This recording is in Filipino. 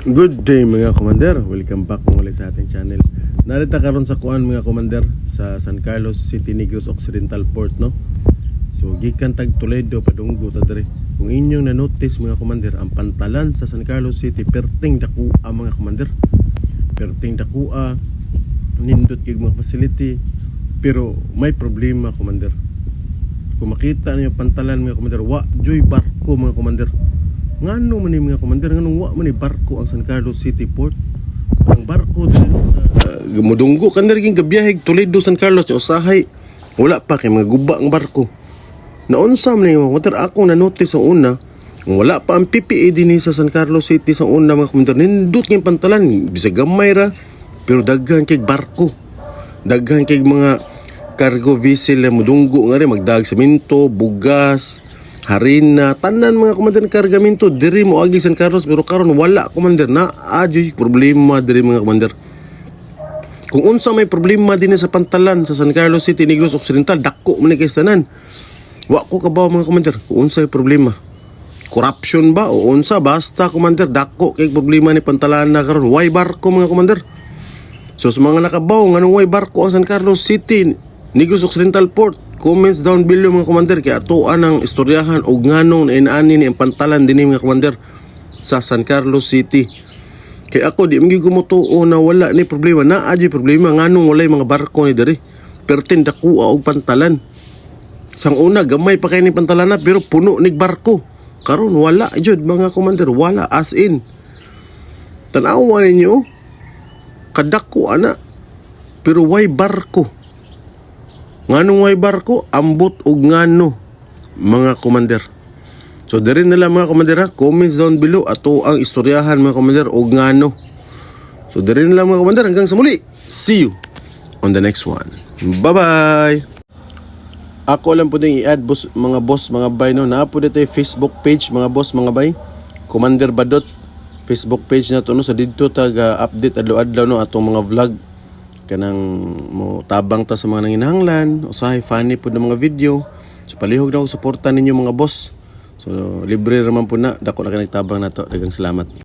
Good day mga commander, welcome back muli sa ating channel. Narita karon sa kuan mga commander sa San Carlos City, Negros Occidental Port, no. So gikan tag Toledo padunggo ta diri. Kung inyong na-notice mga commander, ang pantalan sa San Carlos City perting dakua mga commander. Perting dakua, nindot kay mga facility, pero may problema commander. Kung makita niyo pantalan mga commander, wa joy barko mga commander. Ngano man ni mga commander, nganong wa man ni barko ang San Carlos City Port? Ang barko mudunggo kan diri ging gabiyahe Toledo San Carlos usahay wala pa kay mga guba ang barko. Naunsa man ni mga commander, ako na notice sa una, wala pa ang PPA dinhi sa San Carlos City sa una mga commander. Nindot kay pantalan bisag gamay ra pero daghan kay barko. Daghan kay mga cargo vessel na mudunggo nga rin magdag semento, bugas, harina, tanan mga commander kargamento diri mo agi San Carlos, pero karon wala commander, na adyoy problema diri mga commander. Kung unsa may problema din sa pantalan sa San Carlos City, Negros Occidental, dako man ni kay tanan. Wa ko kabaw mga commander kung unsa may problema. Corruption ba o unsa, basta commander dako kay problema ni pantalan na karon. Why barko mga commander? So sa mga nakabaw nganong why barko ang San Carlos City, Negros Occidental Port, comments down below mga commander, kaya atuan ang istoryahan o nganong inaani ni ang pantalan din mga commander sa San Carlos City. Kaya ako di magi gumutuo na wala ni problema, na adyo problema nganong walay mga barko ni diri. Pertin dakua og pantalan. Sang una gamay pa kay ni pantalan na pero puno nig barko. Karon wala jud mga commander, wala as in. Tan-awa ninyo kadako ana pero why barko? Nganong way barko, ambot og ngano mga commander. So diri nila mga commander, comments down below ato ang istoryahan mga commander og ngano. So diri nila mga commander, hanggang sa muli. See you on the next one. Bye bye. Ako lang po din i-add mga boss mga bay, no. Na po dito Facebook page mga boss mga bay, Commander Badot Facebook page na to, no. Sa dito taga update adlaw-adlaw, no, atong mga vlog kanang mo tabang ta sa mga nanginahanglan, usahay funny po ng mga video. So palihog na og suporta ninyo mga boss. So libre raman po na, dako na kanang tabang na to. Daghang salamat.